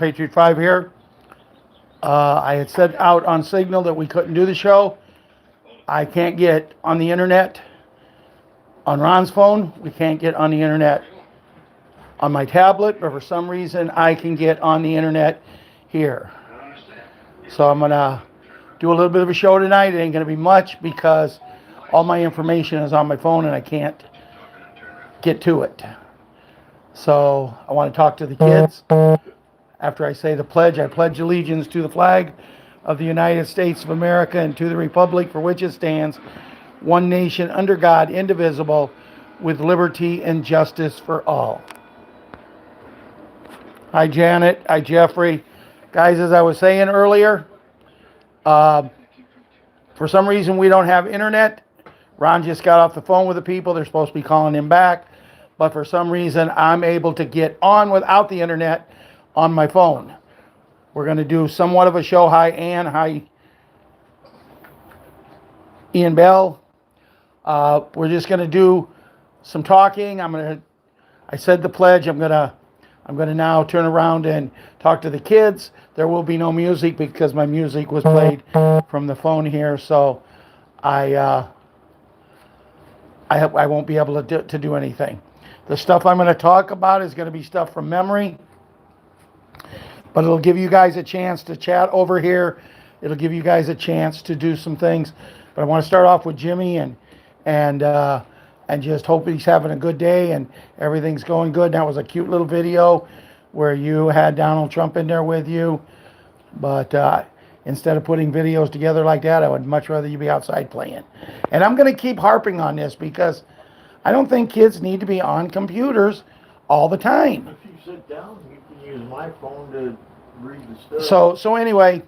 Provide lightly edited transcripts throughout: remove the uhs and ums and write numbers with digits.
Patriot 5 here. I had said out on Signal that we couldn't do the show. I can't get on the internet on Ron's phone. We can't get on the internet on my tablet, but for some reason I can get on the internet here. So I'm going to do a little bit of a show tonight. It ain't going to be much because all my information is on my phone and I can't get to it. So I want to talk to the kids. After I say the pledge, I pledge allegiance to the flag of the United States of America and to the republic for which it stands, one nation under God, indivisible, with liberty and justice for all. Hi, Janet. Hi, Jeffrey. Guys, as I was saying earlier, for some reason we don't have internet. Ron just got off the phone with the people. They're supposed to be calling him back. But for some reason, I'm able to get on without the internet on my phone. We're going to do somewhat of a show. Hi, Ann. Hi, Ian Bell. We're just going to do some talking. I said the pledge. I'm going to now turn around and talk to the kids. There will be no music because my music was played from the phone here. So I won't be able to do anything. The stuff I'm going to talk about is going to be stuff from memory. But it'll give you guys a chance to chat over here. It'll give you guys a chance to do some things. But I want to start off with Jimmy and just hope he's having a good day and everything's going good. That was a cute little video where you had Donald Trump in there with you. But instead of putting videos together like that, I would much rather you be outside playing. And I'm going to keep harping on this because I don't think kids need to be on computers all the time. If you sit down, you can use my phone to read the stuff. So anyway,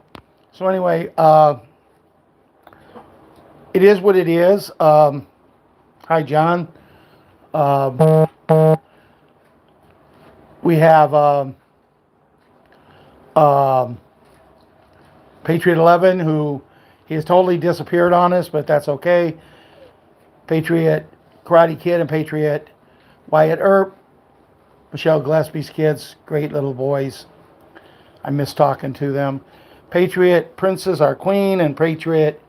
it is what it is. Hi, John. We have Patriot 11, who he has totally disappeared on us, but that's okay. Patriot Karate Kid and Patriot Wyatt Earp, Michelle Gillespie's kids, great little boys. I miss talking to them. Patriot Princess, our queen, and Patriot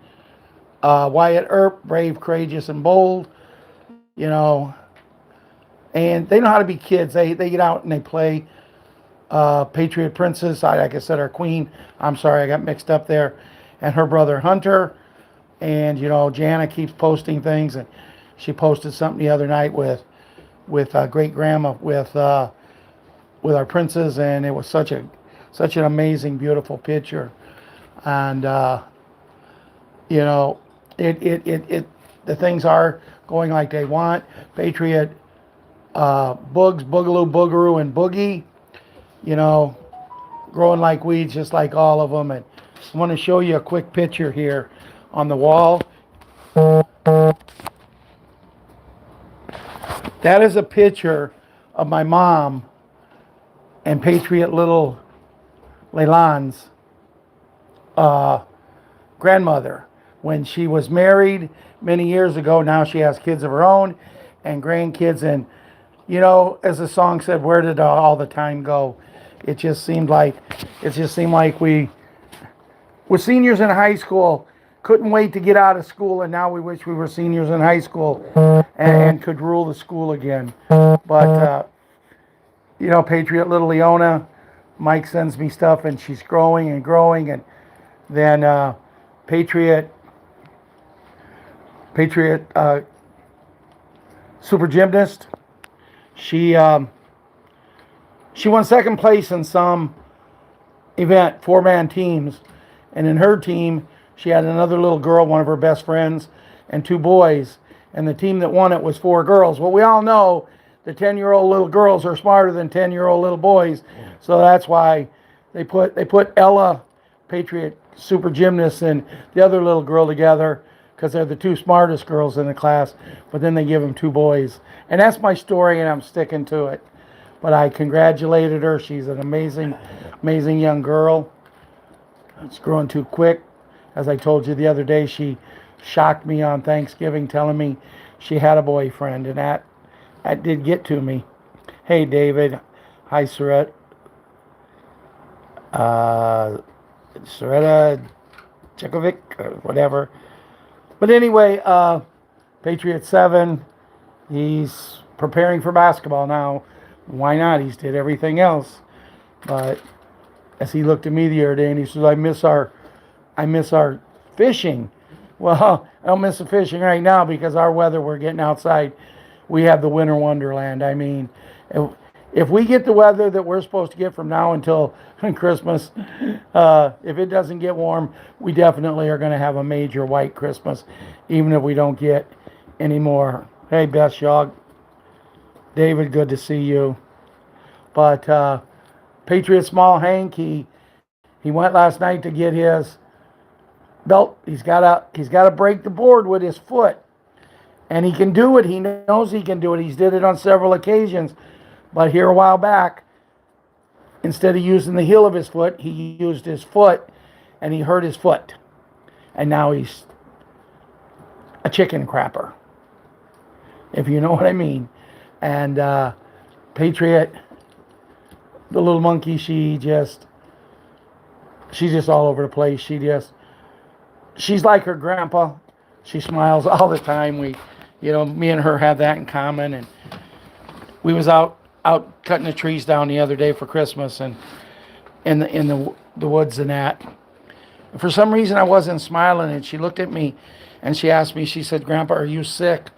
Wyatt Earp, brave, courageous, and bold. You know, and they know how to be kids. They get out and they play. Patriot Princess, like I said, our queen. I'm sorry, I got mixed up there. And her brother Hunter. And, you know, Jana keeps posting things. And she posted something the other night with great grandma with our princess, and it was such an amazing, beautiful picture. And you know, the things are going like they want. Patriot Bugs, Boogaloo, Boogaroo, and Boogie, you know, growing like weeds, just like all of them. And I want to show you a quick picture here on the wall. That is a picture of my mom and Patriot little Leilan's grandmother when she was married many years ago. Now she has kids of her own and grandkids. And, you know, as the song said, where did all the time go? It just seemed like we were seniors in high school, couldn't wait to get out of school, and now we wish we were seniors in high school and could rule the school again. But, you know, Patriot little Leona, Mike sends me stuff, and she's growing and growing. And then Patriot super gymnast, she won second place in some event, 4-man teams. And in her team, she had another little girl, one of her best friends, and 2 boys. And the team that won it was 4 girls. Well, we all know the 10-year-old little girls are smarter than 10-year-old little boys. So that's why they put Ella, Patriot super gymnast, and the other little girl together because they're the 2 smartest girls in the class. But then they give them 2 boys. And that's my story, and I'm sticking to it. But I congratulated her. She's an amazing, amazing young girl. It's growing too quick. As I told you the other day, she shocked me on Thanksgiving telling me she had a boyfriend, and that did get to me. Hey, David. Hi, Surette. Soretta Chekovic or whatever. But anyway, Patriot 7, he's preparing for basketball now. Why not? He's did everything else. But as he looked at me the other day and he says, I miss our fishing. Well, I don't miss the fishing right now because our weather, we're getting outside. We have the winter wonderland. I mean, if we get the weather that we're supposed to get from now until Christmas, if it doesn't get warm, we definitely are going to have a major white Christmas, even if we don't get any more. Hey, Best Yog. David, good to see you. But Patriot Small Hank, he went last night to get his belt. He's got to break the board with his foot. And he can do it. He knows he can do it. He's did it on several occasions. But here a while back, instead of using the heel of his foot, he used his foot and he hurt his foot. And now he's a chicken crapper, if you know what I mean. And Patriot, the little monkey, she's just all over the place. She's like her grandpa. She smiles all the time. Me and her have that in common. And we was out cutting the trees down the other day for Christmas and in the woods and that. And for some reason I wasn't smiling, and she looked at me and she asked me, she said, "Grandpa, are you sick?"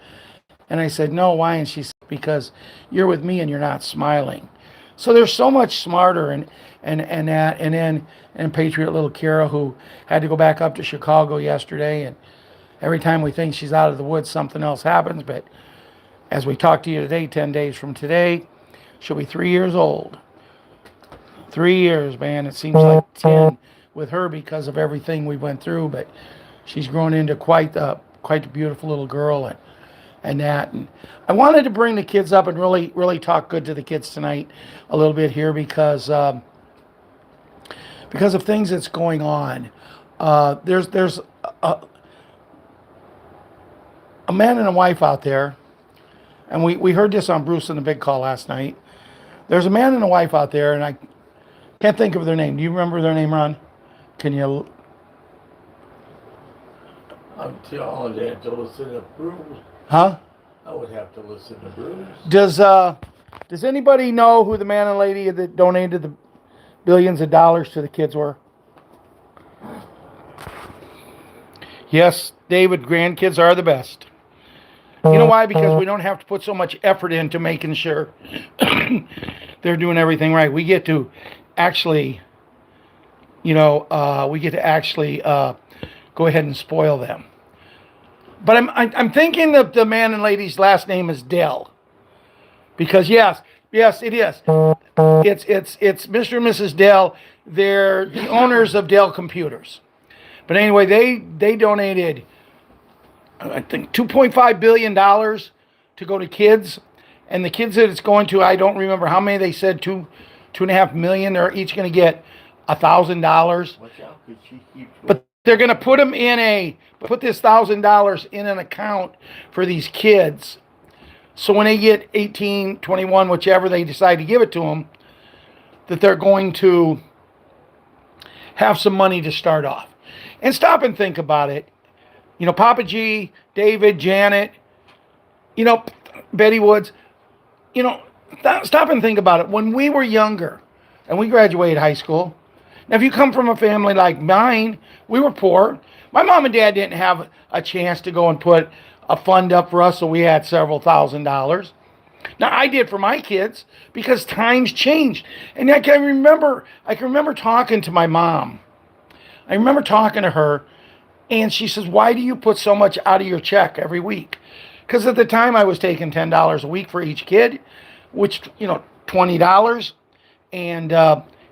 And I said, "No, why?" And she said, "Because you're with me and you're not smiling." So they're so much smarter and Patriot little Kira, who had to go back up to Chicago yesterday, and every time we think she's out of the woods, something else happens. But as we talk to you today, 10 days from today, she'll be 3 years old. 3 years, man. It seems like 10 with her because of everything we went through, but she's grown into quite the beautiful little girl and that. And I wanted to bring the kids up and really talk good to the kids tonight a little bit here because of things that's going on. There's a man and a wife out there, and we heard this on Bruce and the Big Call last night. There's a man and a wife out there, and I can't think of their name. Do you remember their name, Ron? Can you? I'm telling you, to listen to Bruce. Huh? I would have to listen to Bruce. Does anybody know who the man and lady that donated the billions of dollars to the kids were? Yes, David, grandkids are the best. You know why? Because we don't have to put so much effort into making sure they're doing everything right. We get to actually, go ahead and spoil them. But I'm thinking that the man and lady's last name is Dell, because yes, it is. It's Mr. and Mrs. Dell. They're the owners of Dell Computers. But anyway, they donated, I think, $2.5 billion to go to kids. And the kids that it's going to, I don't remember how many they said, 2.5 million. They're each going to get $1,000. Watch out, 'cause she keeps. But they're going to put this $1,000 in an account for these kids. So when they get 18, 21, whichever they decide to give it to them, that they're going to have some money to start off. And stop and think about it. Papa G, David, Janet, Betty Woods, stop and think about it. When we were younger and we graduated high school, now if you come from a family like mine, we were poor. My mom and dad didn't have a chance to go and put a fund up for us, so we had several $1,000s. Now I did for my kids because times changed. And I can remember talking to my mom. I remember talking to her, and she says, "Why do you put so much out of your check every week?" Because at the time I was taking $10 a week for each kid, which, $20. And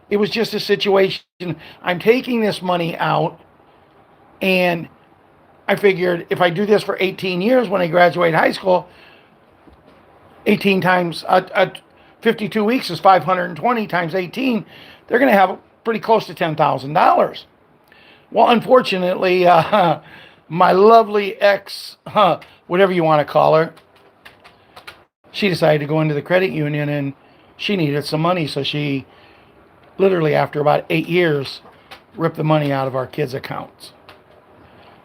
it was just a situation. I'm taking this money out, and I figured if I do this for 18 years when I graduate high school, 18 times 52 weeks is 520 times 18. They're going to have pretty close to $10,000. Well, unfortunately, my lovely ex, whatever you want to call her, she decided to go into the credit union, and she needed some money, so she literally after about 8 years, ripped the money out of our kids' accounts.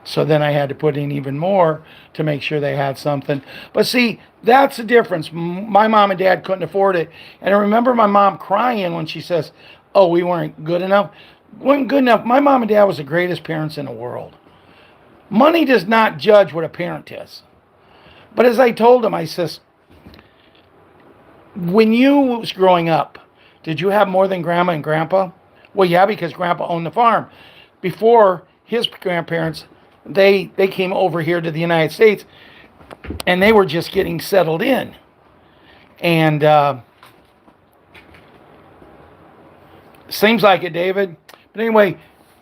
So then I had to put in even more to make sure they had something. But see, that's the difference. My mom and dad couldn't afford it. And I remember my mom crying when she says, oh, we weren't good enough. Weren't good enough. My mom and dad was the greatest parents in the world. Money does not judge what a parent is. But as I told him, I says, when you was growing up, did you have more than grandma and grandpa? Well, yeah, because grandpa owned the farm. Before his grandparents, they came over here to the United States, and they were just getting settled in. And seems like it, David. But anyway,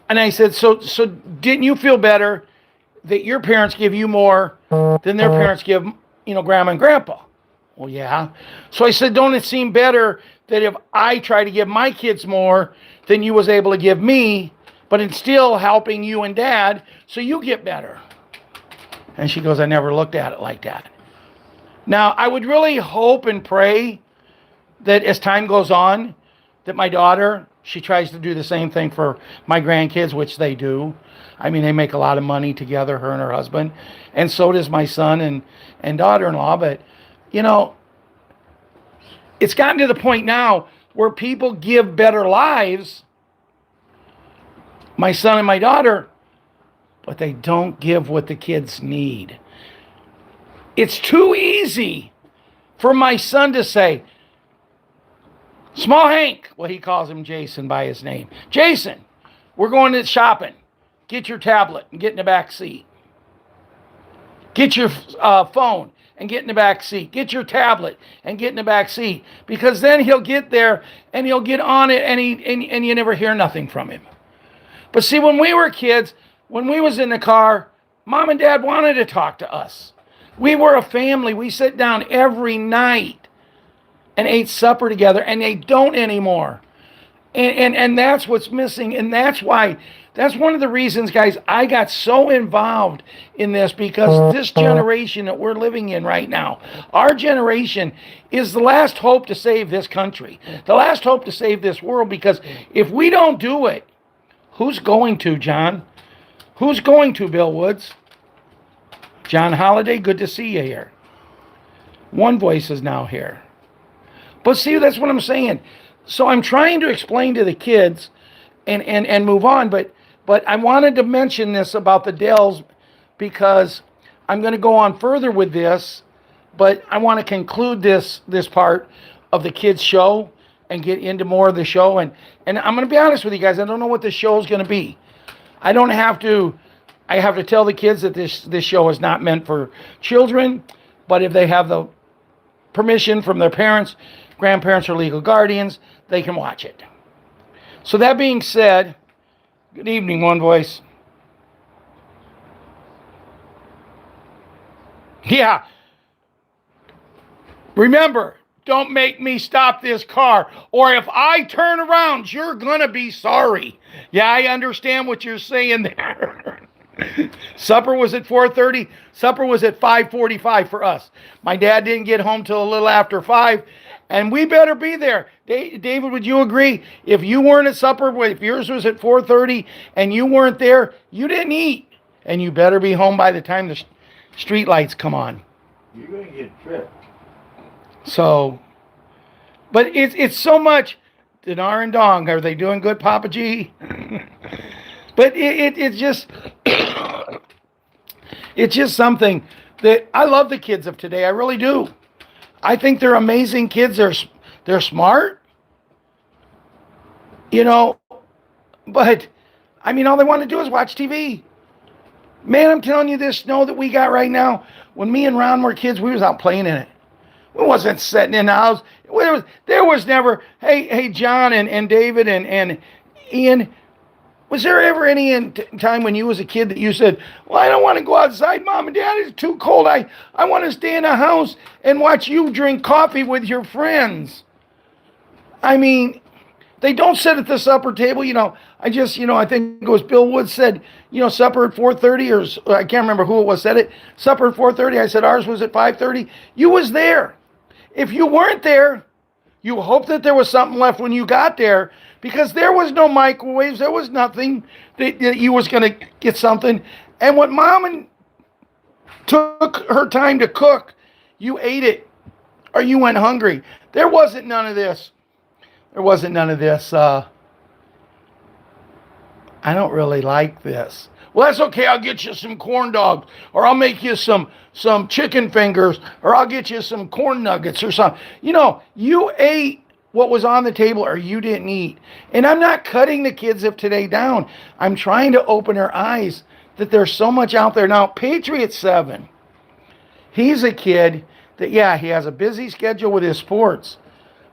and I said, so didn't you feel better that your parents give you more than their parents give, grandma and grandpa? Well, yeah. So I said, don't it seem better that if I try to give my kids more than you was able to give me, but it's still helping you and dad, so you get better? And she goes, I never looked at it like that. Now, I would really hope and pray that as time goes on, that my daughter, she tries to do the same thing for my grandkids, which they do. I mean, they make a lot of money together, her and her husband. And so does my son and daughter-in-law. But, it's gotten to the point now where people give better lives, my son and my daughter, but they don't give what the kids need. It's too easy for my son to say, Small Hank, well, he calls him Jason by his name. Jason, we're going to shopping. Get your tablet and get in the back seat. Get your phone and get in the back seat. Get your tablet and get in the back seat. Because then he'll get there and he'll get on it and you never hear nothing from him. But see, when we were kids, when we was in the car, mom and dad wanted to talk to us. We were a family. We sat down every night and ate supper together, and they don't anymore. And that's what's missing, and that's one of the reasons, guys, I got so involved in this, because this generation that we're living in right now, our generation is the last hope to save this country, the last hope to save this world, because if we don't do it, who's going to, John? Who's going to, Bill Woods? John Holliday, good to see you here. One Voice is now here. But see, that's what I'm saying. So I'm trying to explain to the kids and move on, but I wanted to mention this about the Dells, because I'm going to go on further with this, but I want to conclude this part of the kids' show and get into more of the show. And I'm going to be honest with you guys, I don't know what the show is going to be. I have to tell the kids that this show is not meant for children, but if they have the permission from their parents, grandparents, or legal guardians, they can watch it. So that being said, good evening, One Voice. Yeah. Remember, don't make me stop this car, or if I turn around, you're going to be sorry. Yeah, I understand what you're saying there. Supper was at 4:30. Supper was at 5:45 for us. My dad didn't get home till a little after 5, and we better be there. David, would you agree? If you weren't at supper, if yours was at 4:30 and you weren't there, you didn't eat. And you better be home by the time the street lights come on. You're going to get tripped. So, but it's so much. Dinar and Dong, are they doing good, Papa G? But it's just, it's just something that I love the kids of today. I really do. I think they're amazing kids. They're smart, but I mean, all they want to do is watch TV. Man, I'm telling you, this snow that we got right now, when me and Ron were kids, we was out playing in it. We wasn't sitting in the house. There was never, hey, John and David and Ian, was there ever any time when you was a kid that you said, well, I don't want to go outside, Mom and Dad, it's too cold. I want to stay in the house and watch you drink coffee with your friends. I mean, they don't sit at the supper table. I think it was Bill Woods said, supper at 4:30, or I can't remember who it was said it. Supper at 4:30. I said ours was at 5:30. You was there. If you weren't there, you hope that there was something left when you got there, because there was no microwaves. There was nothing that you was going to get something. And when mom and took her time to cook, you ate it or you went hungry. There wasn't none of this. There wasn't none of this. I don't really like this. Well, that's okay. I'll get you some corn dogs, or I'll make you some chicken fingers, or I'll get you some corn nuggets or something. You know, you ate what was on the table or you didn't eat. And I'm not cutting the kids of today down. I'm trying to open their eyes that there's so much out there. Now, Patriot7, he's a kid that, yeah, he has a busy schedule with his sports.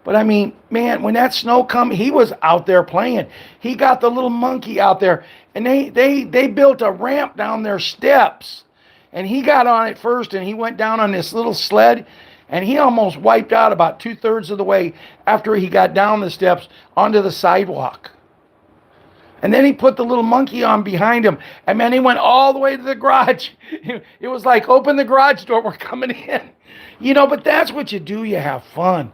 But I mean, man, when that snow come, he was out there playing. He got the little monkey out there, and they built a ramp down their steps. And he got on it first, and he went down on this little sled, and he almost wiped out about 2/3 of the way after he got down the steps onto the sidewalk. And then he put the little monkey on behind him, and man, he went all the way to the garage. It was like, open the garage door, we're coming in. You know, but that's what you do. You have fun.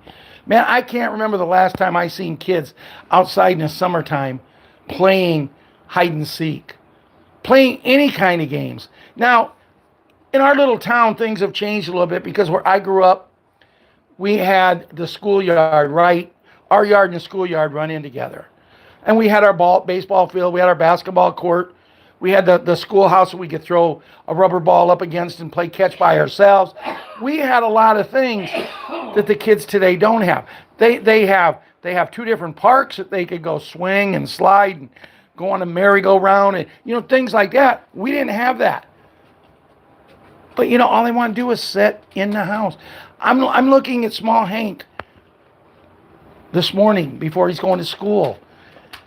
Man, I can't remember the last time I seen kids outside in the summertime playing hide and seek, playing any kind of games. Now, in our little town, things have changed a little bit because where I grew up, we had the schoolyard, right? Our yard and the schoolyard run in together. And we had our baseball field, we had our basketball court, we had the schoolhouse that we could throw a rubber ball up against and play catch by ourselves. We had a lot of things that the kids today don't have. They have 2 different parks that they could go swing and slide and go on a merry-go-round and, you know, things like that. We didn't have that. But, you know, all they want to do is sit in the house. I'm looking at small Hank this morning before he's going to school.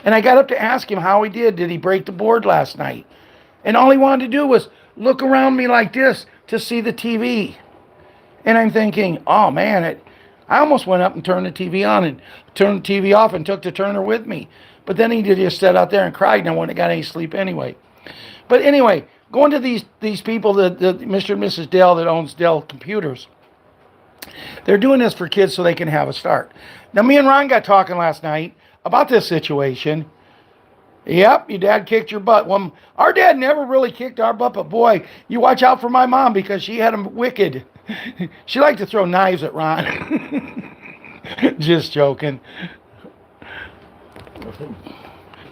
And I got up to ask him how he did. Did he break the board last night? And all he wanted to do was look around me like this to see the TV. And I'm thinking, oh man, I almost went up and turned the TV on and turned the TV off and took the turner with me. But then he just sat out there and cried, and I wouldn't have got any sleep anyway. But anyway, going to these people, the Mr. and Mrs. Dell that owns Dell Computers, they're doing this for kids so they can have a start. Now, me and Ron got talking last night about this situation. Yep, your dad kicked your butt. Well, our dad never really kicked our butt, but boy, you watch out for my mom because she had him wicked. She liked to throw knives at Ron. Just joking.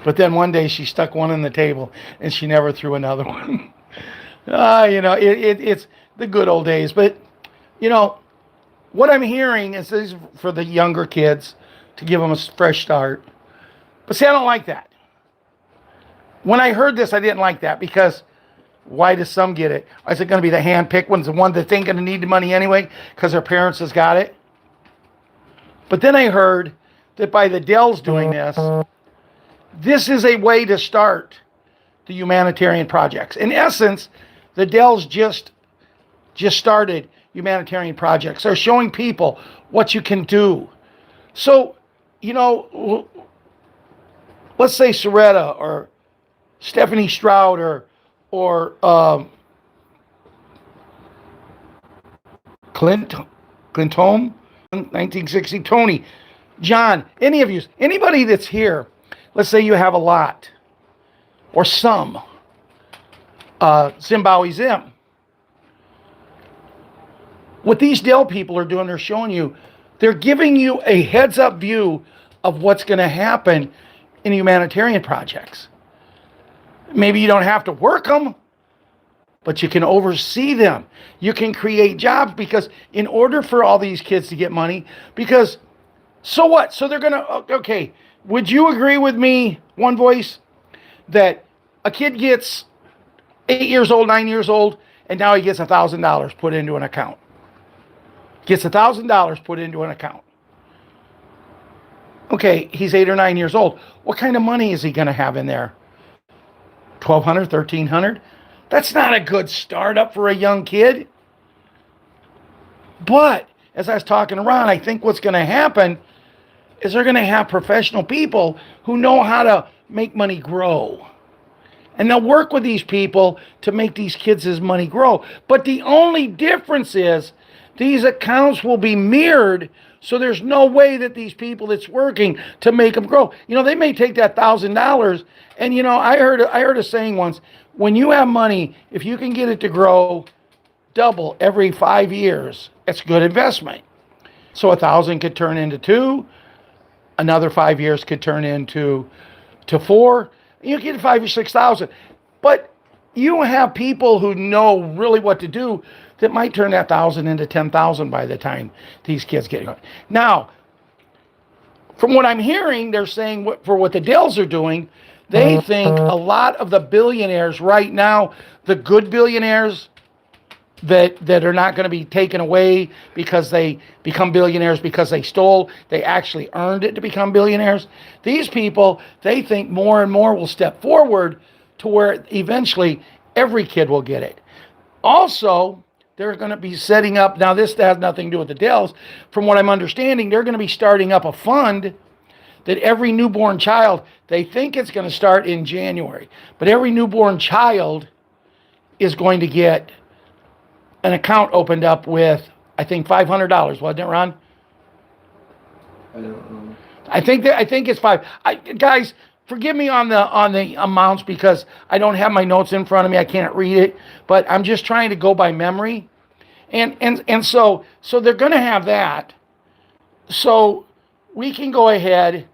But then one day she stuck one on the table and she never threw another one. You know, it's the good old days. But, you know, what I'm hearing is this is for the younger kids to give them a fresh start. But see, I don't like that. When I heard this, I didn't like that because why does some get it? Is it going to be the hand-picked ones, the one that ain't going to need the money anyway because their parents has got it? But then I heard that by the Dells doing this, this is a way to start the humanitarian projects. In essence, the Dells just started humanitarian projects. They're showing people what you can do. So, you know, let's say Soretta or Stephanie Stroud or Clinton, 1960, Tony, John, any of you, anybody that's here, let's say you have a lot or some, Zimbabwe Zim. What these Dell people are doing, they're showing you, they're giving you a heads-up view of what's going to happen in humanitarian projects. Maybe you don't have to work them, but you can oversee them. You can create jobs because in order for all these kids to get money, because so what? So they're going to, okay, would you agree with me, one voice, that a kid gets 8 years old, 9 years old, and now he gets $1,000 put into an account? Gets $1,000 put into an account. Okay, he's 8 or 9 years old. What kind of money is he going to have in there? $1,200, $1,300? That's not a good startup for a young kid. But, as I was talking to Ron, I think what's going to happen is they're going to have professional people who know how to make money grow. And they'll work with these people to make these kids' money grow. But the only difference is these accounts will be mirrored So there's no way that these people that's working to make them grow. They may take that $1,000, and I heard a saying once: when you have money, if you can get it to grow double every 5 years, it's good investment. So 1,000 could turn into two, another 5 years could turn into four. You get 5 or 6,000, but you have people who know really what to do that might turn that 1,000 into 10,000 by the time these kids get going. Now, from what I'm hearing, they're saying for what the Dells are doing, they think a lot of the billionaires right now, the good billionaires that are not going to be taken away because they become billionaires because they stole, they actually earned it to become billionaires. These people, they think more and more will step forward to where eventually every kid will get it. Also, they're going to be setting up, now this has nothing to do with the Dells, from what I'm understanding, they're going to be starting up a fund that every newborn child, they think it's going to start in January, but every newborn child is going to get an account opened up with, I think, $500, wasn't it, Ron? I don't know. I think it's five. Guys, forgive me on the amounts because I don't have my notes in front of me. I can't read it, but I'm just trying to go by memory, and so they're going to have that, so we can go ahead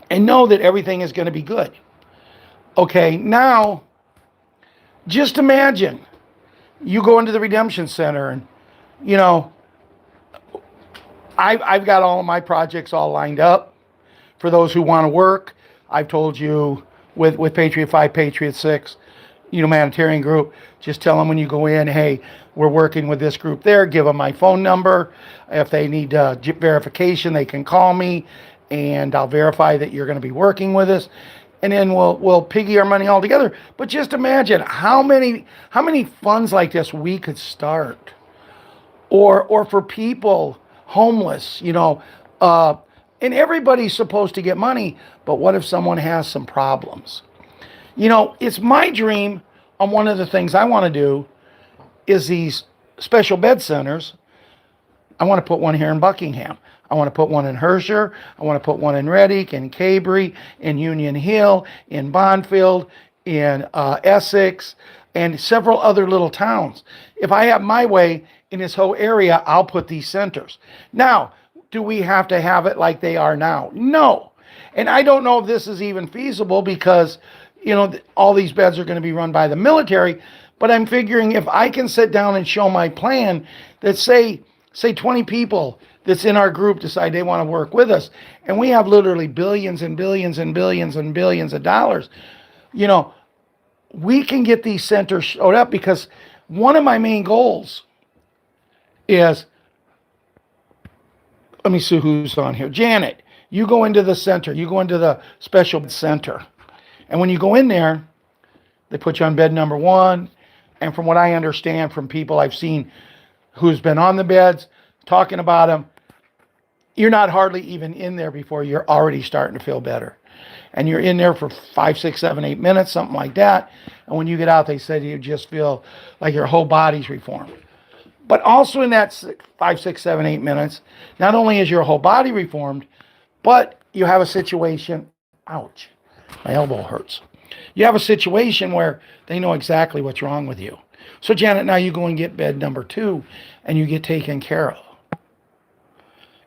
and know that everything is going to be good. Okay, now just imagine you go into the Redemption Center and, I've got all of my projects all lined up for those who want to work. I've told you with Patriot 5, Patriot 6, humanitarian group, just tell them when you go in, hey, we're working with this group there. Give them my phone number. If they need verification, they can call me, and I'll verify that you're going to be working with us. And then we'll piggy our money all together. But just imagine how many funds like this we could start, or for people homeless, and everybody's supposed to get money. But what if someone has some problems? It's my dream. On one of the things I want to do is these special bed centers. I want to put one here in Buckingham. I want to put one in Herscher. I want to put one in Reddick, in Cabry, in Union Hill, in Bonfield, in Essex, and several other little towns. If I have my way in this whole area, I'll put these centers. Now, do we have to have it like they are now? No. And I don't know if this is even feasible because, all these beds are going to be run by the military. But I'm figuring if I can sit down and show my plan that say 20 people that's in our group decide they want to work with us, and we have literally billions and billions and billions and billions of dollars, we can get these centers showed up, because one of my main goals is, let me see who's on here. Janet, you go into the center, you go into the special center, and when you go in there, they put you on bed number 1, and from what I understand from people I've seen who's been on the beds, talking about them, you're not hardly even in there before you're already starting to feel better. And you're in there for 5, 6, 7, 8 minutes, something like that. And when you get out, they said you just feel like your whole body's reformed. But also in that 5, 6, 7, 8 minutes, not only is your whole body reformed, but you have a situation, ouch, my elbow hurts. You have a situation where they know exactly what's wrong with you. So Janet, now you go and get bed number 2 and you get taken care of.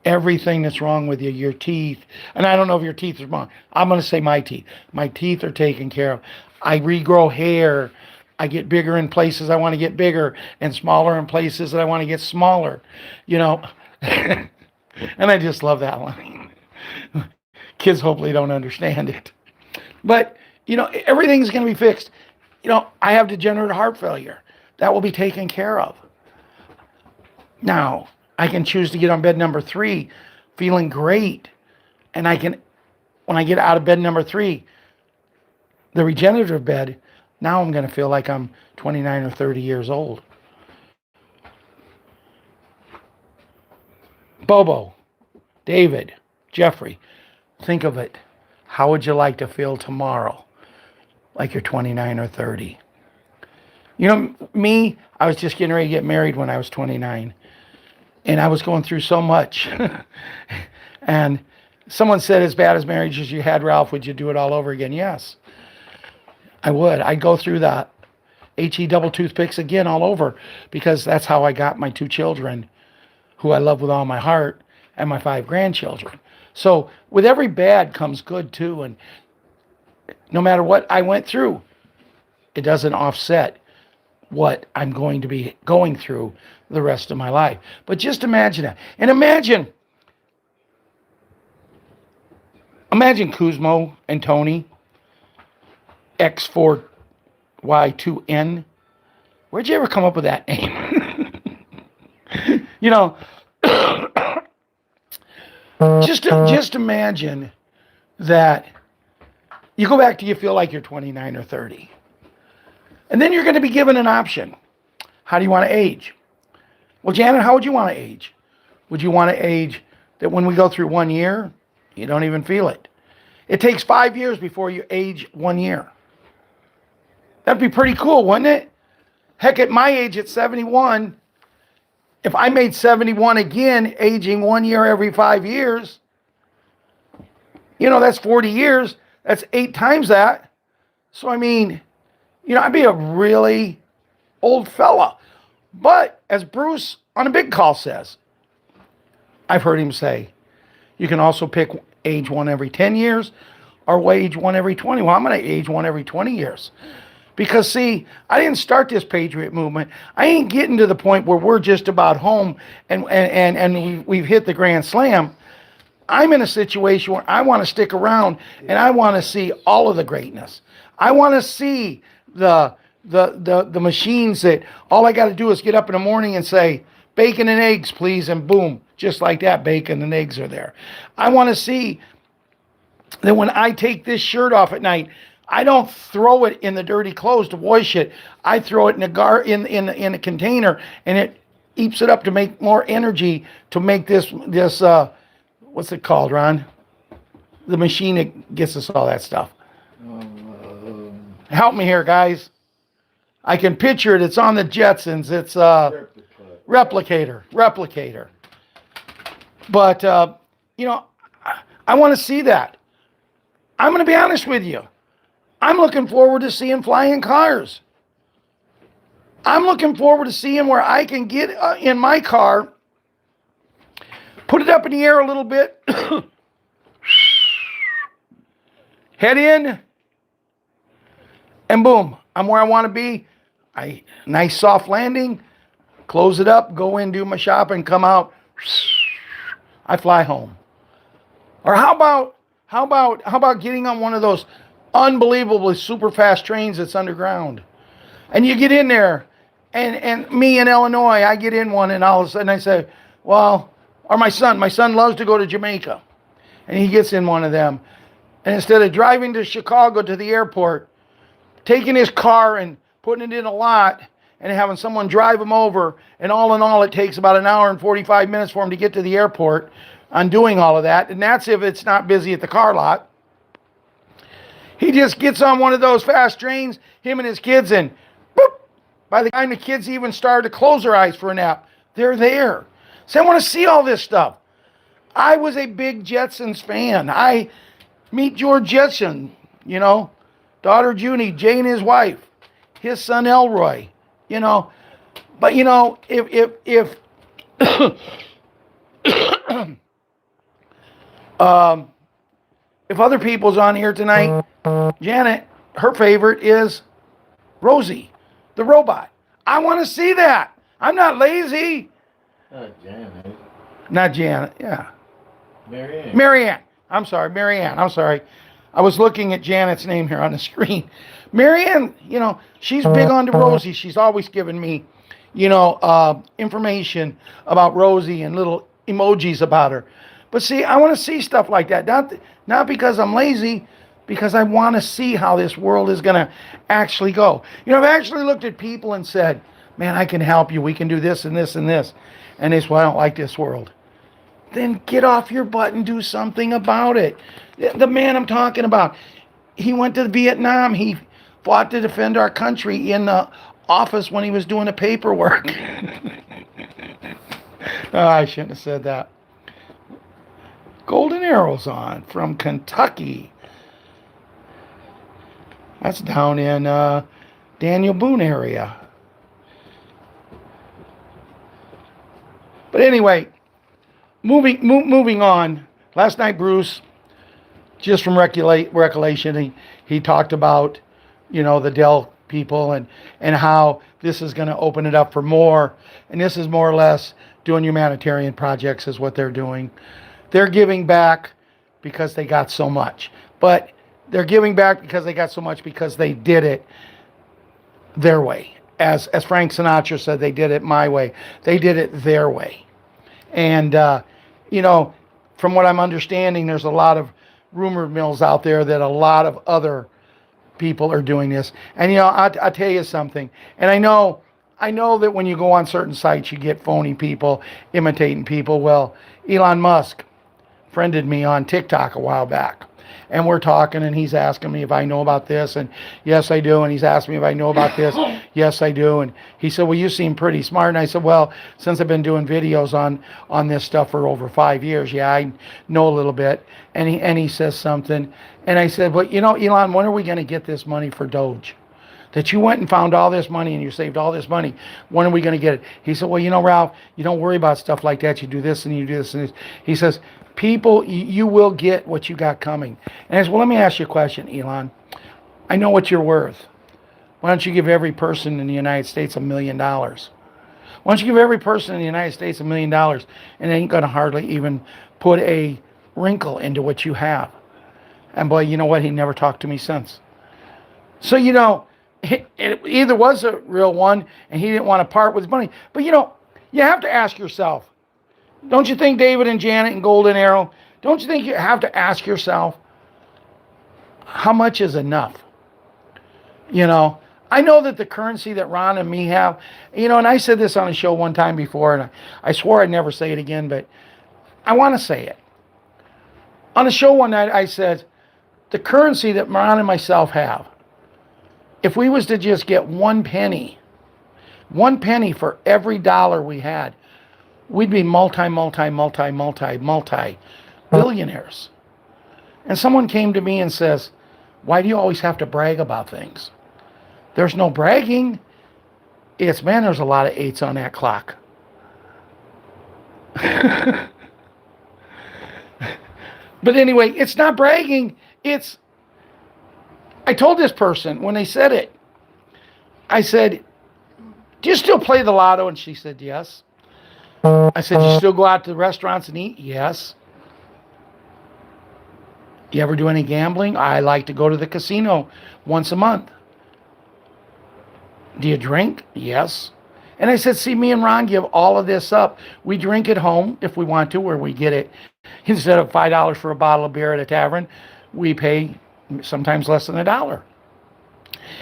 Everything that's wrong with you, your teeth, and I don't know if your teeth are wrong. I'm going to say my teeth. My teeth are taken care of. I regrow hair. I get bigger in places I want to get bigger and smaller in places that I want to get smaller. And I just love that line. Kids hopefully don't understand it. But, everything's going to be fixed. I have degenerative heart failure. That will be taken care of. Now, I can choose to get on bed number 3, feeling great. And when I get out of bed number 3, the regenerative bed, now I'm going to feel like I'm 29 or 30 years old. Bobo, David, Jeffrey, think of it. How would you like to feel tomorrow? Like you're 29 or 30. Me, I was just getting ready to get married when I was 29. and I was going through so much. And someone said, as bad as marriage as you had, Ralph, would you do it all over again? Yes, I would. I'd go through that HE double toothpicks again all over, because that's how I got my 2 children, who I love with all my heart, and my 5 grandchildren. So with every bad comes good too. And no matter what I went through, it doesn't offset what I'm going to be going through the rest of my life. But just imagine that. And imagine Kuzmo and Tony, X4Y2N. Where'd you ever come up with that name? You know, just imagine that you go back to you feel like you're 29 or 30. And then you're going to be given an option. How do you want to age? Well, Janet, how would you want to age? Would you want to age that when we go through 1 year, you don't even feel it? It takes 5 years before you age 1 year. That'd be pretty cool, wouldn't it? Heck, at my age, at 71, if I made 71 again, aging 1 year every 5 years, that's 40 years. That's 8 times that. So, I mean, I'd be a really old fella. But as Bruce on a big call says, I've heard him say, you can also pick age 1 every 10 years or age 1 every 20. Well, I'm going to age 1 every 20 years. Because, see, I didn't start this Patriot movement. I ain't getting to the point where we're just about home and we've hit the grand slam. I'm in a situation where I want to stick around and I want to see all of the greatness. I want to see the machines that all I got to do is get up in the morning and say, bacon and eggs, please, and boom, just like that, bacon and eggs are there. I want to see that when I take this shirt off at night, I don't throw it in the dirty clothes to wash it. I throw it in a container, and it eats it up to make more energy to make this what's it called, Ron? The machine that gets us all that stuff. Help me here, guys. I can picture it. It's on the Jetsons. It's replicator. But I want to see that. I'm going to be honest with you. I'm looking forward to seeing flying cars. I'm looking forward to seeing where I can get in my car, put it up in the air a little bit, head in, and boom, I'm where I want to be. Nice soft landing, close it up, go in, do my shopping, come out, I fly home. Or how about getting on one of those unbelievably super fast trains that's underground, and you get in there, and me in Illinois, I get in one, and all of a sudden I say, well, or my son loves to go to Jamaica, and he gets in one of them, and instead of driving to Chicago to the airport, taking his car and putting it in a lot and having someone drive him over, and all in all it takes about 1 hour and 45 minutes for him to get to the airport on doing all of that, and that's if it's not busy at the car lot. He just gets on one of those fast trains, him and his kids, and boop, by the time the kids even start to close their eyes for a nap, they're there. So I want to see all this stuff. I was a big Jetsons fan. I meet George Jetson, daughter Junie, Jane, his wife, his son Elroy, But if if other people's on here tonight, Janet, her favorite is Rosie, the robot. I want to see that. I'm not lazy. Janet. Not Janet, yeah. Marianne. Marianne. I'm sorry, Marianne. I'm sorry. I was looking at Janet's name here on the screen. Marianne, she's big on to Rosie. She's always given me, information about Rosie and little emojis about her. But see, I want to see stuff like that. Not because I'm lazy, because I want to see how this world is going to actually go. I've actually looked at people and said, man, I can help you. We can do this and this and this. And they say, well, I don't like this world. Then get off your butt and do something about it. The man I'm talking about, he went to Vietnam. He fought to defend our country in the office when he was doing the paperwork. Oh, I shouldn't have said that. Golden Arrow's on from Kentucky. That's down in Daniel Boone area. But anyway, moving on. Last night, Bruce, just from recollection, he talked about, the Dell people and how this is going to open it up for more. And this is more or less doing humanitarian projects is what they're doing. They're giving back because they got so much. But they're giving back because they got so much because they did it their way. As Frank Sinatra said, they did it my way. They did it their way. And, from what I'm understanding, there's a lot of rumor mills out there that a lot of other people are doing this. And, I'll tell you something. And I know that when you go on certain sites, you get phony people imitating people. Well, Elon Musk friended me on TikTok a while back. And we're talking, and he's asking me if I know about this, and yes, I do. And he's asking me if I know about this. Yes, I do. And he said, well, you seem pretty smart. And I said, well, since I've been doing videos on this stuff for over 5 years, yeah, I know a little bit. And he says something. And I said, well, Elon, when are we going to get this money for Doge? That you went and found all this money and you saved all this money. When are we going to get it? He said, well, Ralph, you don't worry about stuff like that. You do this and you do this and this. He says, people, you will get what you got coming. And I said, well, let me ask you a question, Elon. I know what you're worth. Why don't you give every person in the United States $1 million? Why don't you give every person in the United States $1 million, and it ain't going to hardly even put a wrinkle into what you have. And boy, you know what? He never talked to me since. So, it either was a real one and he didn't want to part with his money. But, you have to ask yourself, don't you think, David and Janet and Golden Arrow, don't you think you have to ask yourself, how much is enough? I know that the currency that Ron and me have, and I said this on a show one time before, and I swore I'd never say it again, but I want to say it. On a show one night, I said, the currency that Ron and myself have, if we was to just get 1 penny for every dollar we had, we'd be multi billionaires. And someone came to me and says, why do you always have to brag about things? There's no bragging. It's, man, there's a lot of 8s on that clock. But anyway, it's not bragging. I told this person when they said it, I said, do you still play the lotto? And she said, yes. I said, you still go out to the restaurants and eat? Yes. You ever do any gambling? I like to go to the casino once a month. Do you drink? Yes. And I said, see, me and Ron give all of this up. We drink at home if we want to, where we get it. Instead of $5 for a bottle of beer at a tavern, we pay sometimes less than $1.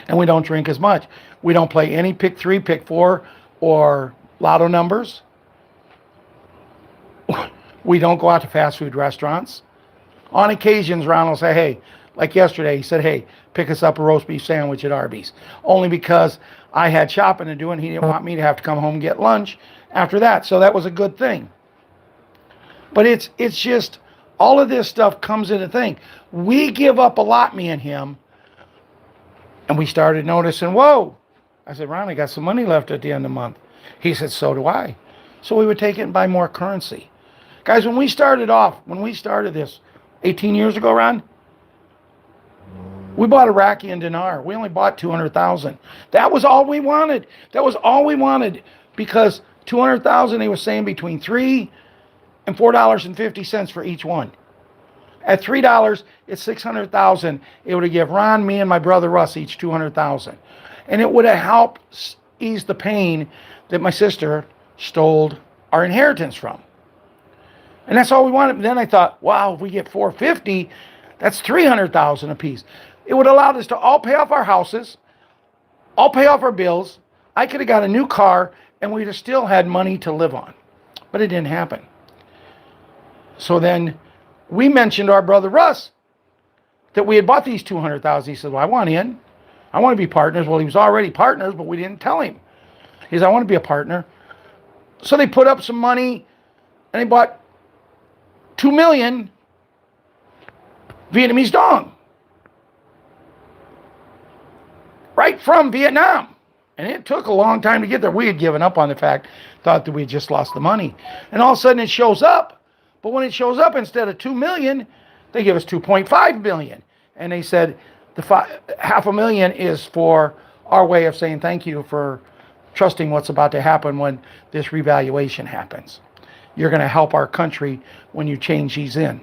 And we don't drink as much. We don't play any pick 3, pick 4, or lotto numbers. We don't go out to fast food restaurants. On occasions, Ron will say, hey, like yesterday, he said, hey, pick us up a roast beef sandwich at Arby's. Only because I had shopping to do and he didn't want me to have to come home and get lunch after that. So that was a good thing. But it's just, all of this stuff comes into thing. We give up a lot, me and him. And we started noticing, whoa. I said, Ron, I got some money left at the end of the month. He said, so do I. So we would take it and buy more currency. Guys, when we started this 18 years ago, Ron, we bought Iraqi and dinar. We only bought 200,000. That was all we wanted. That was all we wanted, because 200,000, they were saying between $3 and $4.50 for each one. At $3, it's 600,000. It would have given Ron, me, and my brother Russ each 200,000, and it would have helped ease the pain that my sister stole our inheritance from. And that's all we wanted. Then I thought, wow, if we get 450, that's 300,000 apiece. It would allow us to all pay off our houses, all pay off our bills. I could have got a new car, and we'd have still had money to live on. But it didn't happen. So then we mentioned to our brother Russ that we had bought these 200,000. He said, well, I want in. I want to be partners. Well, he was already partners, but we didn't tell him. He said, I want to be a partner. So they put up some money and they bought 2 million Vietnamese dong right from Vietnam. And it took a long time to get there. We had given up on the fact, thought that we had just lost the money. And all of a sudden it shows up. But when it shows up, instead of 2 million, they give us 2.5 million. And they said the $500,000 is for our way of saying thank you for trusting what's about to happen when this revaluation happens. You're going to help our country when you change these in.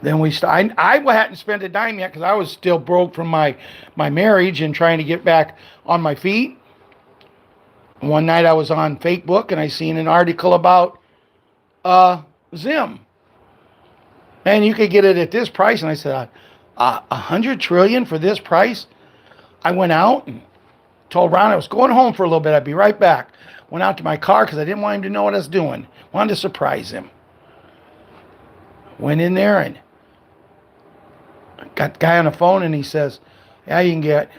Then I hadn't spent a dime yet because I was still broke from my marriage and trying to get back on my feet. One night I was on Facebook and I seen an article about Zim. And you could get it at this price. And I said, 100 trillion for this price? I went out and told Ron I was going home for a little bit. I'd be right back. Went out to my car because I didn't want him to know what I was doing. Wanted to surprise him. Went in there and got the guy on the phone and he says, yeah, you can get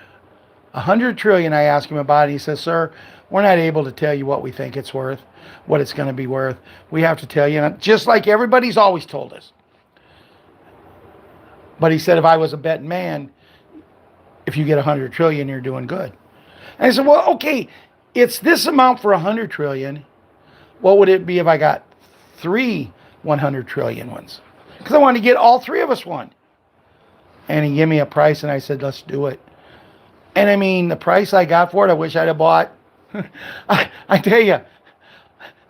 100 trillion. I asked him about it. He says, sir, we're not able to tell you what we think it's worth, what it's going to be worth. We have to tell you, just like everybody's always told us. But he said, if I was a betting man, if you get 100 trillion, you're doing good. And I said, well, okay, it's this amount for 100 trillion. What would it be if I got 3 100 trillion ones? Because I wanted to get all 3 of us one. And he gave me a price, and I said, let's do it. And I mean, the price I got for it, I wish I'd have bought. I tell you,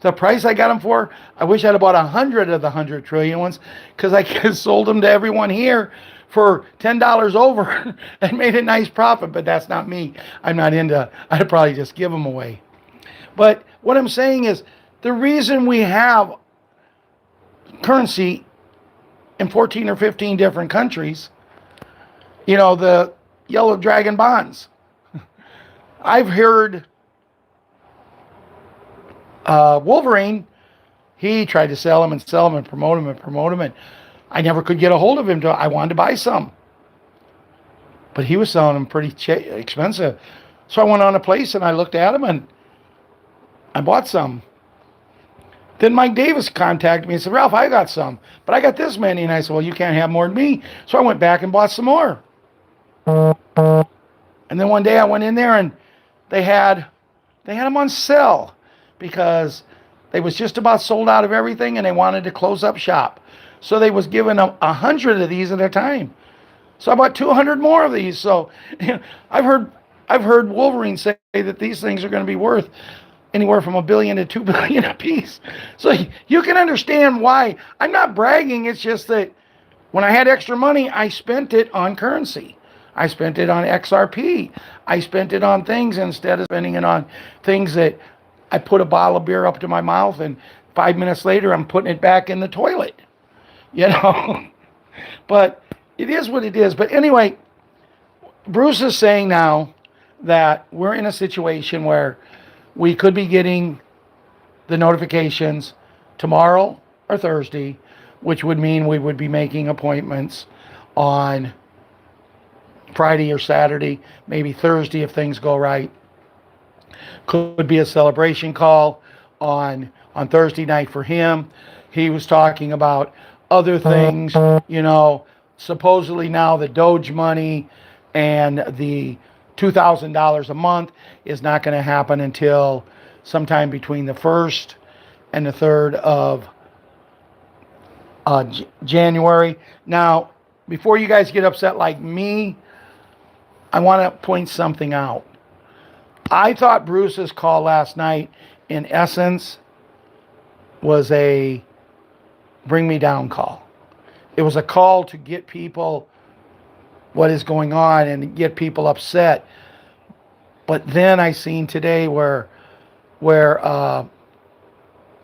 the price I got them for, I wish I'd have bought 100 of the 100 trillion ones, because I could have sold them to everyone here for $10 over and made a nice profit. But that's not me. I'm not into, I'd probably just give them away. But what I'm saying is, the reason we have currency in 14 or 15 different countries, you know, the yellow dragon bonds. I've heard Wolverine, he tried to sell them and promote them, and I never could get a hold of him. I wanted to buy some, but he was selling them pretty expensive. So I went on a place and I looked at them and I bought some. Then Mike Davis contacted me and said, Ralph, I got some, but I got this many. And I said, well, you can't have more than me. So I went back and bought some more. And then one day I went in there and they had them on sale because they was just about sold out of everything and they wanted to close up shop. So they was giving them 100 of these at a time. So I bought 200 more of these. So I've heard Wolverine say that these things are going to be worth anywhere from $1 billion to $2 billion a piece. So you can understand why. I'm not bragging. It's just that when I had extra money, I spent it on currency. I spent it on XRP. I spent it on things instead of spending it on things that I put a bottle of beer up to my mouth and 5 minutes later I'm putting it back in the toilet. You know? But it is what it is. But anyway, Bruce is saying now that we're in a situation where we could be getting the notifications tomorrow or Thursday, which would mean we would be making appointments on Friday or Saturday, maybe Thursday if things go right. Could be a celebration call on Thursday night for him. He was talking about other things, you know, supposedly now the Doge money and the $2,000 a month is not going to happen until sometime between the 1st and the 3rd of January. Now, before you guys get upset like me, I want to point something out. I thought Bruce's call last night, in essence, was a bring me down call. It was a call to get people what is going on and get people upset. But then I seen today where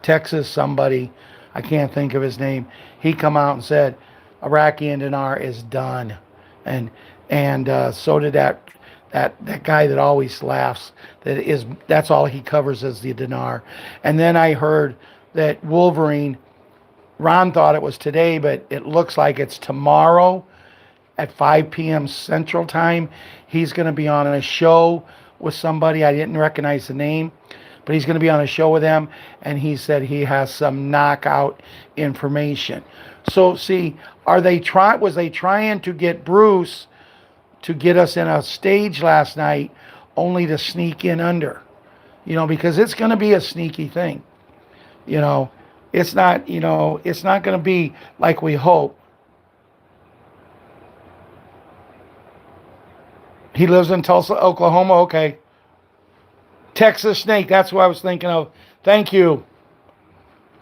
Texas somebody, I can't think of his name, he come out and said Iraqi and dinar is done, and so did that guy that always laughs. That's all he covers is the dinar. And then I heard that Wolverine, Ron thought it was today, but it looks like it's tomorrow at 5 p.m. Central Time. He's going to be on a show with somebody. I didn't recognize the name, but he's going to be on a show with them, and he said he has some knockout information. So see, was they trying to get Bruce to get us in a stage last night only to sneak in under? Because it's going to be a sneaky thing. It's not, it's not going to be like we hope. He lives in Tulsa, Oklahoma. Okay. Texas Snake. That's what I was thinking of. Thank you.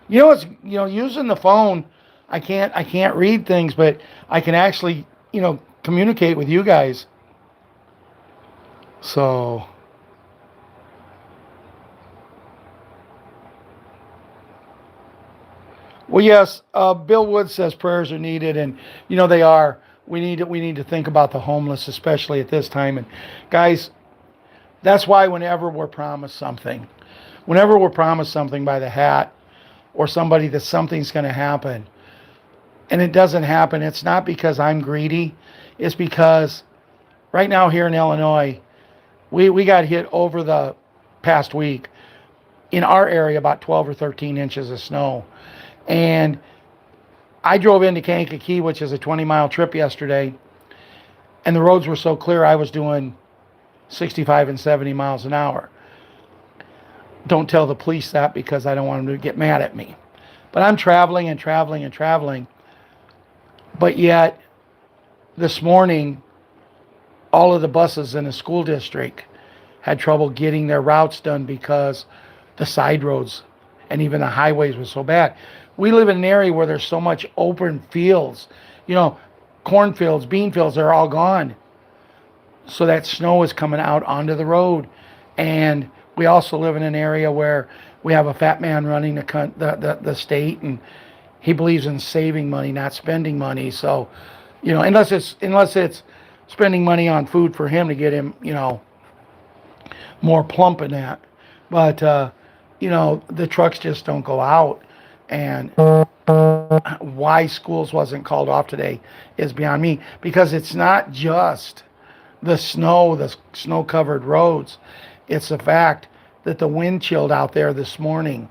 It's, using the phone, I can't read things, but I can actually, communicate with you guys. So, well, yes, Bill Wood says prayers are needed, and they are. We need to think about the homeless, especially at this time. And guys, that's why whenever we're promised something by the hat or somebody that something's going to happen, and it doesn't happen, it's not because I'm greedy. It's because right now here in Illinois, we got hit over the past week in our area about 12 or 13 inches of snow. And I drove into Kankakee, which is a 20-mile trip yesterday, and the roads were so clear I was doing 65 and 70 miles an hour. Don't tell the police that because I don't want them to get mad at me. But I'm traveling and traveling and traveling. But yet, this morning, all of the buses in the school district had trouble getting their routes done because the side roads and even the highways were so bad. We live in an area where there's so much open fields. Cornfields, bean fields are all gone. So that snow is coming out onto the road. And we also live in an area where we have a fat man running the state, and he believes in saving money, not spending money. So, unless it's spending money on food for him to get him, more plump in that. But, the trucks just don't go out. And why schools wasn't called off today is beyond me, because it's not just the snow-covered roads. It's the fact that the wind chilled out there this morning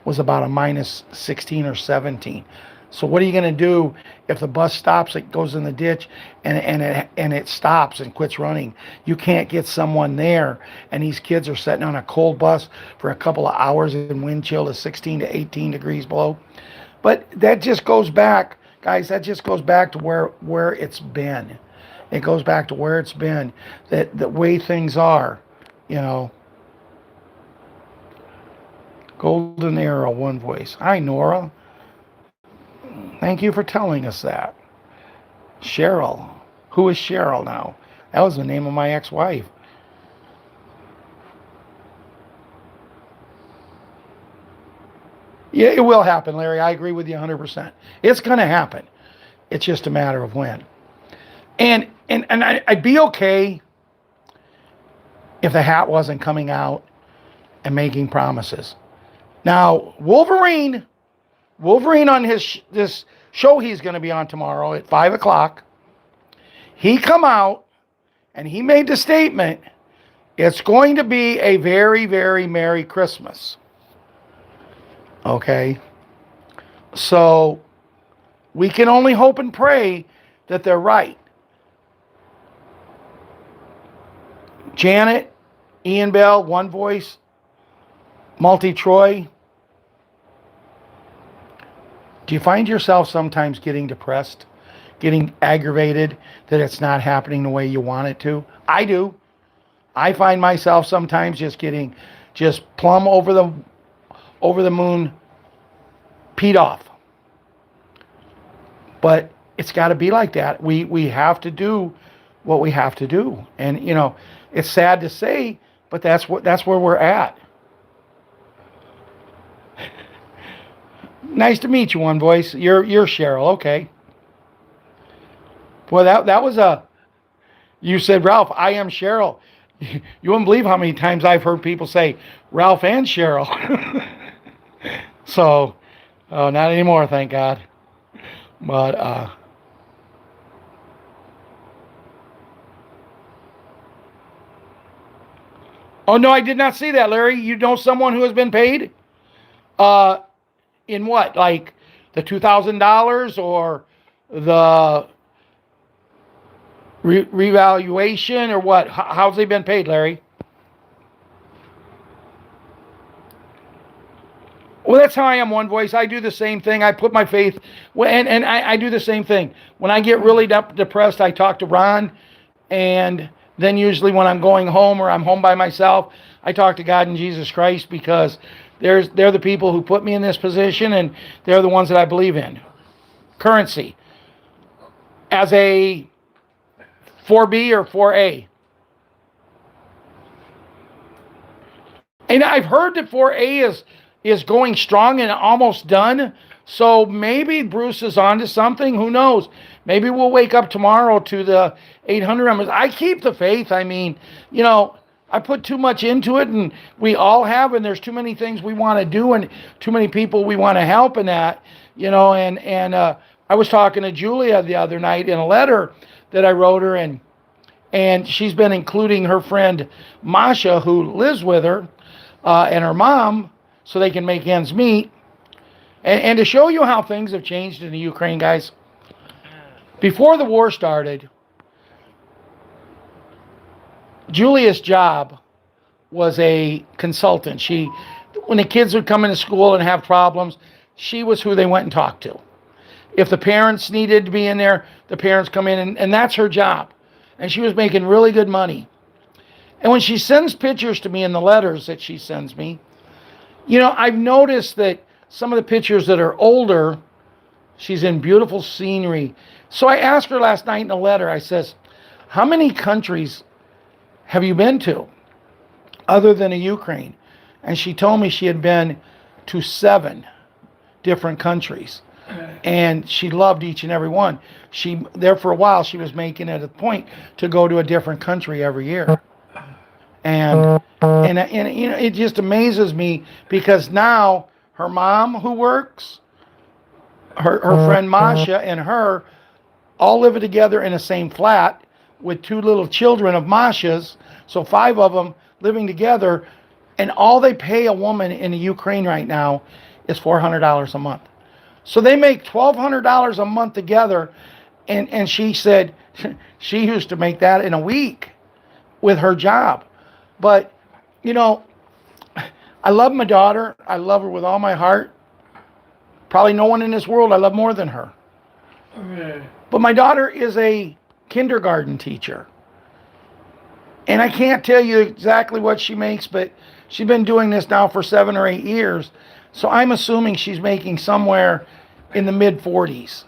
was about a minus 16 or 17. So what are you going to do if the bus stops, it goes in the ditch, and it stops and quits running? You can't get someone there, and these kids are sitting on a cold bus for a couple of hours in wind chill to 16 to 18 degrees below. But that just goes back, guys, to where it's been. It goes back to where it's been, that the way things are, Golden Arrow, one voice. Hi, Nora. Thank you for telling us that. Cheryl. Who is Cheryl now? That was the name of my ex-wife. Yeah, it will happen, Larry. I agree with you 100%. It's going to happen. It's just a matter of when. And I'd be okay if the hat wasn't coming out and making promises. Now, Wolverine on this show he's going to be on tomorrow at 5 o'clock, he come out and he made the statement, it's going to be a very, very Merry Christmas. Okay? So, we can only hope and pray that they're right. Janet, Ian Bell, One Voice, Multi-Troy. Do you find yourself sometimes getting depressed, getting aggravated that it's not happening the way you want it to? I do. I find myself sometimes just plumb over the moon, peed off. But it's got to be like that. We have to do what we have to do. And it's sad to say, but that's where we're at. Nice to meet you, One Voice. You're Cheryl, okay. Well, that was you said, Ralph, I am Cheryl. You wouldn't believe how many times I've heard people say Ralph and Cheryl. So, not anymore, thank God. But, Oh, no, I did not see that, Larry. You know someone who has been paid? Uh, in what? Like the $2,000 or the revaluation or what? How's they been paid, Larry? Well, that's how I am, One Voice. I do the same thing. I put my faith, and I do the same thing. When I get really depressed, I talk to Ron, and then usually when I'm going home or I'm home by myself, I talk to God and Jesus Christ, because they're the people who put me in this position, and they're the ones that I believe in. Currency. As a 4B or 4A. And I've heard that 4A is going strong and almost done. So maybe Bruce is onto something. Who knows? Maybe we'll wake up tomorrow to the 800 numbers. I keep the faith. I mean, I put too much into it, and we all have, and there's too many things we want to do and too many people we want to help in that, and I was talking to Julia the other night in a letter that I wrote her, and she's been including her friend Masha, who lives with her, and her mom, so they can make ends meet. And to show you how things have changed in the Ukraine, guys, before the war started, Julia's job was a consultant. When the kids would come into school and have problems, she was who they went and talked to. If the parents needed to be in there, the parents come in, and that's her job. And she was making really good money. And when she sends pictures to me in the letters that she sends me, I've noticed that some of the pictures that are older, she's in beautiful scenery. So I asked her last night in a letter, I says, how many countries have you been to other than a Ukraine? And she told me she had been to 7 different countries. And she loved each and every one. There for a while, she was making it a point to go to a different country every year. And it just amazes me, because now her mom, who works, her friend Masha and her all living together in the same flat with 2 little children of Masha's, so 5 of them living together, and all they pay a woman in the Ukraine right now is $400 a month. So they make $1,200 a month together, and she said she used to make that in a week with her job. But, I love my daughter. I love her with all my heart. Probably no one in this world I love more than her. Okay. But my daughter is a kindergarten teacher. And I can't tell you exactly what she makes, but she's been doing this now for 7 or 8 years. So I'm assuming she's making somewhere in the mid-40s.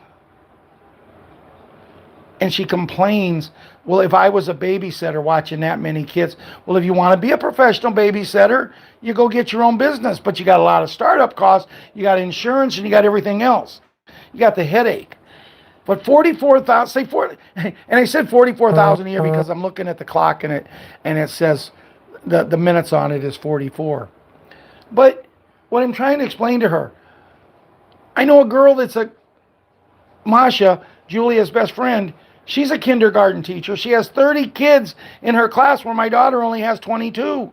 And she complains, well, if I was a babysitter watching that many kids, well, if you want to be a professional babysitter, you go get your own business. But you got a lot of startup costs, you got insurance, and you got everything else. You got the headache. But 44,000, say 40, and I said 44,000 a year because I'm looking at the clock and it says the minutes on it is 44. But what I'm trying to explain to her, I know a girl that's Masha, Julia's best friend. She's a kindergarten teacher. She has 30 kids in her class where my daughter only has 22.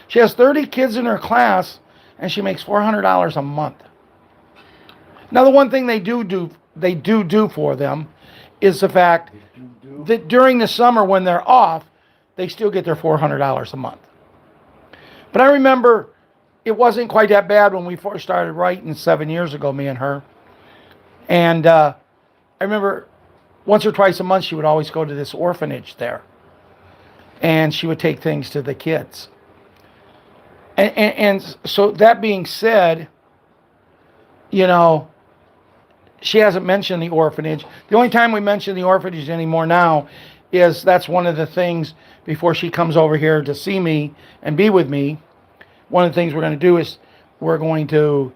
She has 30 kids in her class, and she makes $400 a month. Now, the one thing they do for them is the fact that during the summer when they're off, they still get their $400 a month. But I remember it wasn't quite that bad when we first started writing 7 years ago, me and her. And I remember once or twice a month, she would always go to this orphanage there. And she would take things to the kids. And so that being said, she hasn't mentioned the orphanage. The only time we mention the orphanage anymore now is that's one of the things before she comes over here to see me and be with me. One of the things we're going to do is we're going to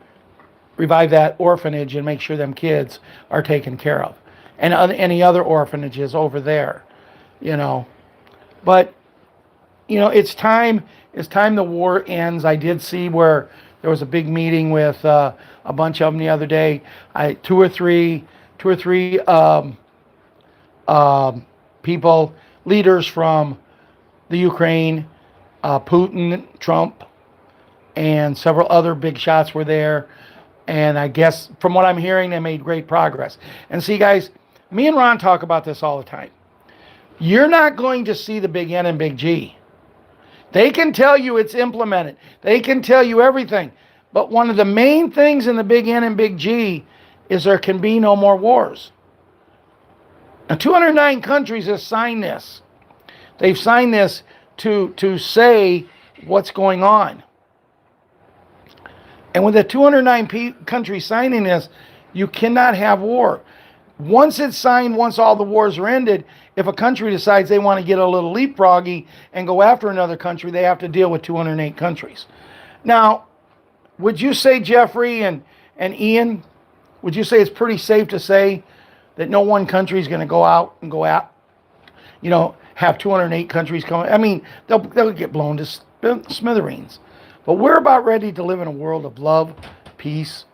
revive that orphanage and make sure them kids are taken care of. And any other orphanages over there, But, it's time the war ends. I did see where there was a big meeting with a bunch of them the other day. Two or three people, leaders from the Ukraine, Putin, Trump, and several other big shots were there. And I guess from what I'm hearing, they made great progress. And see, guys, me and Ron talk about this all the time. You're not going to see the big N and big G. They can tell you it's implemented. They can tell you everything. But one of the main things in the big N and big G is there can be no more wars. Now, 209 countries have signed this. They've signed this to say what's going on. And with the 209 countries signing this, you cannot have war. Once it's signed, once all the wars are ended, if a country decides they want to get a little leapfroggy and go after another country, they have to deal with 208 countries. Now, would you say, Jeffrey and Ian, would you say it's pretty safe to say that no one country is going to go out and go out, have 208 countries come? I mean, they'll get blown to smithereens. But we're about ready to live in a world of love, peace.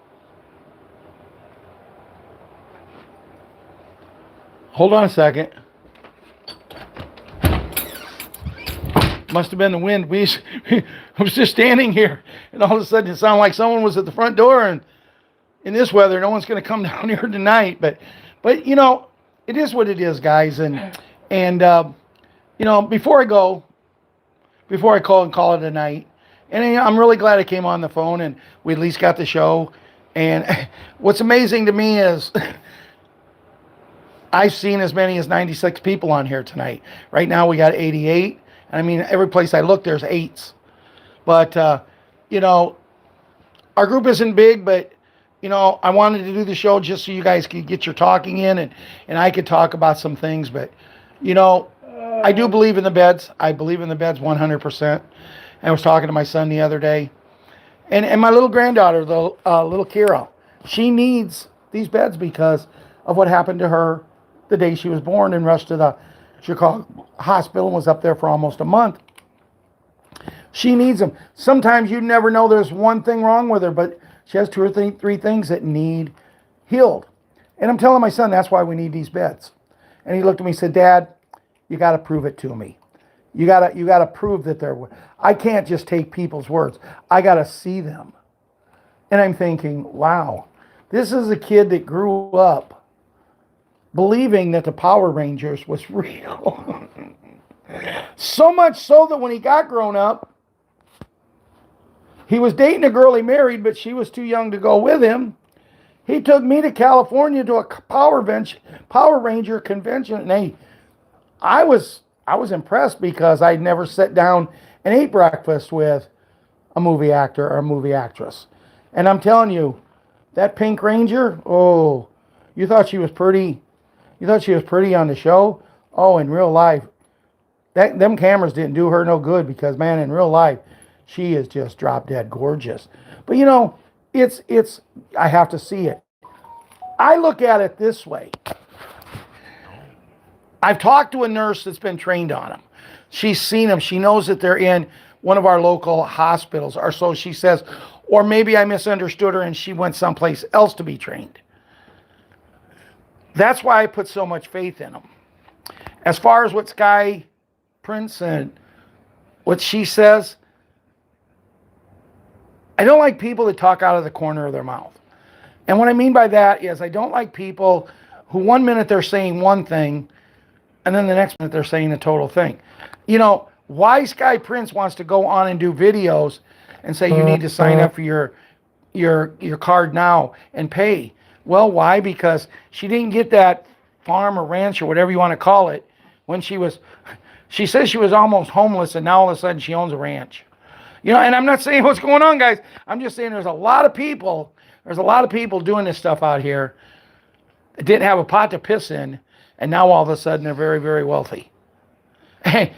Hold on a second. Must have been the wind. I was just standing here, and all of a sudden it sounded like someone was at the front door. And in this weather, no one's going to come down here tonight. But it is what it is, guys. And before I call it a night. And I'm really glad I came on the phone and we at least got the show. And what's amazing to me is I've seen as many as 96 people on here tonight. Right now we got 88. And I mean, every place I look, there's 8s. But, our group isn't big, but, I wanted to do the show just so you guys could get your talking in and I could talk about some things. But, I do believe in the beds. I believe in the beds 100%. I was talking to my son the other day. And my little granddaughter, the little Kira, she needs these beds because of what happened to her the day she was born and rushed to the Chicago hospital and was up there for almost a month. She needs them. Sometimes you never know there's one thing wrong with her, but she has 2 or 3 things that need healed. And I'm telling my son, that's why we need these beds. And he looked at me and said, Dad, you got to prove it to me. You gotta prove that I can't just take people's words. I got to see them. And I'm thinking, wow, this is a kid that grew up believing that the Power Rangers was real. So much so that when he got grown up, he was dating a girl he married, but she was too young to go with him. He took me to California to a Power Ranger convention. And hey, I was impressed because I'd never sat down and ate breakfast with a movie actor or a movie actress. And I'm telling you, that Pink Ranger, oh, you thought she was pretty? You thought she was pretty on the show? Oh, in real life, them cameras didn't do her no good because, man, in real life, she is just drop dead gorgeous. But it's I have to see it. I look at it this way. I've talked to a nurse that's been trained on them. She's seen them. She knows that they're in one of our local hospitals, or so she says. Or maybe I misunderstood her and she went someplace else to be trained. That's why I put so much faith in them. As far as what Sky Prince and what she says, I don't like people that talk out of the corner of their mouth. And what I mean by that is I don't like people who 1 minute they're saying one thing and then the next minute they're saying the total thing. Why Sky Prince wants to go on and do videos and say you need to sign up for your card now and pay. Well, why? Because she didn't get that farm or ranch or whatever you want to call it when she says she was almost homeless and now all of a sudden she owns a ranch. And I'm not saying what's going on, guys. I'm just saying there's a lot of people doing this stuff out here that didn't have a pot to piss in, and now all of a sudden they're very, very wealthy. Hey,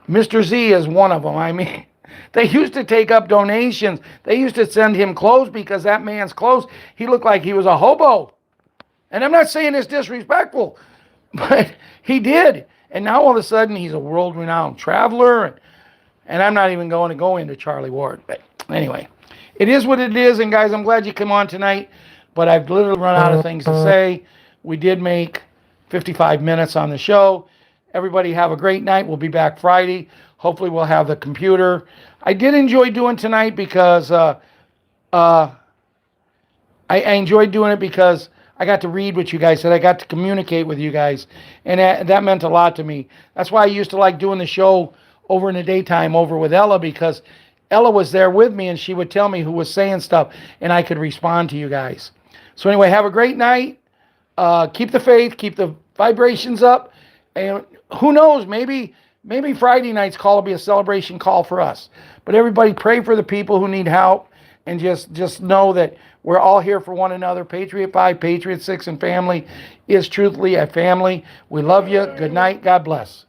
Mr. Z is one of them. I mean, they used to take up donations. They used to send him clothes because that man's clothes, he looked like he was a hobo. And I'm not saying it's disrespectful, but he did. And now all of a sudden he's a world-renowned traveler. And I'm not even going to go into Charlie Ward. But anyway, it is what it is. And guys, I'm glad you came on tonight. But I've literally run out of things to say. We did make 55 minutes on the show. Everybody have a great night. We'll be back Friday. Hopefully we'll have the computer. I did enjoy doing tonight because I enjoyed doing it because I got to read what you guys said. I got to communicate with you guys. And that meant a lot to me. That's why I used to like doing the show over in the daytime over with Ella, because Ella was there with me and she would tell me who was saying stuff and I could respond to you guys. So anyway, have a great night. Keep the faith, keep the vibrations up. And who knows, maybe Friday night's call will be a celebration call for us. But everybody pray for the people who need help, and just know that we're all here for one another. Patriot 5, Patriot 6, and family is truthfully a family. We love you. Good night. God bless.